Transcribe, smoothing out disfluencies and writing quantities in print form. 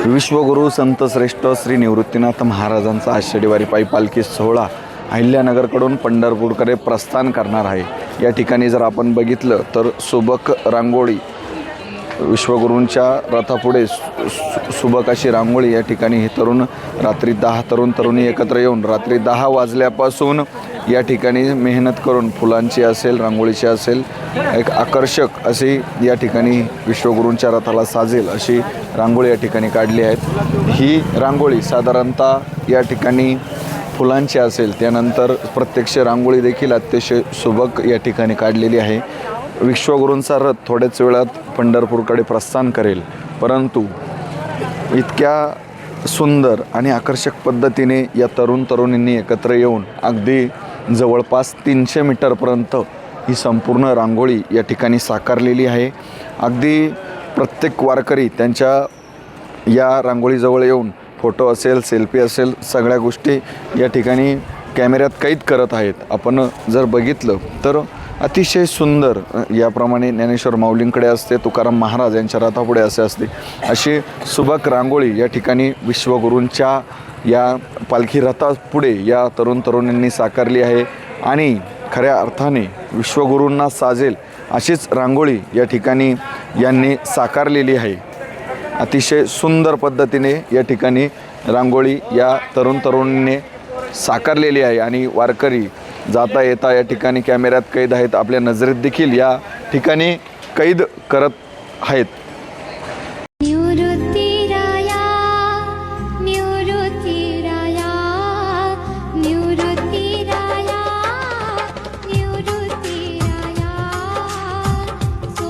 विश्वगुरु संत श्रेष्ठ श्री निवृत्तीनाथ महाराजांचा आषाढी वारी पायी पालखी सोहळा अहिल्यानगरकडून पंढरपूरकडे प्रस्थान करणार आहे। या ठिकाणी जर आपण बघितलं तर सुबक रांगोळी, विश्वगुरूंच्या रथापुढे सुबक अशी रांगोळी या ठिकाणी हे तरुण रात्री 10 तरुण तरुणी एकत्र येऊन रात्री 10 वाजल्यापासून या ठिकाणी मेहनत करून फुलांची असेल, रांगोळीची असेल, एक आकर्षक अशी या ठिकाणी विश्वगुरूंच्या रथाला साजेल अशी रांगोळी या ठिकाणी काढली आहेत। ही रांगोळी साधारणतः या ठिकाणी फुलांची असेल, त्यानंतर प्रत्यक्ष रांगोळी देखील अतिशय सुबक या ठिकाणी काढलेली आहे। विश्वगुरूंचा रथ थोड्याच वेळात पंढरपूरकडे प्रस्थान करेल, परंतु इतक्या सुंदर आणि आकर्षक पद्धतीने या तरुण तरुणींनी एकत्र येऊन अगदी जवळपास 300 मीटरपर्यंत ही संपूर्ण रांगोळी या ठिकाणी साकारलेली आहे। अगदी प्रत्येक वारकरी त्यांच्या या रांगोळीजवळ येऊन फोटो असेल, सेल्फी असेल, सगळ्या गोष्टी या ठिकाणी कॅमेऱ्यात कैद करत आहेत। आपण जर बघितलं तर अतिशय सुंदर याप्रमाणे ज्ञानेश्वर माऊलींकडे असते, तुकाराम महाराज यांच्या रथापुढे असे असते, अशी सुबक रांगोळी या ठिकाणी विश्वगुरूंच्या या पालखी रथापुढे या तरुण तरुणींनी साकारली आहे। आणि खऱ्या अर्थाने विश्वगुरूंना साजेल अशीच रांगोळी या ठिकाणी यांनी साकारलेली आहे। अतिशय सुंदर पद्धतीने या ठिकाणी रांगोळी या तरुण तरुणीने साकारलेली आहे आणि वारकरी जाता येता या ठिकाणी कॅमेऱ्यात कैद आहेत, आपल्या नजरेत देखील या ठिकाणी कैद करत आहेत।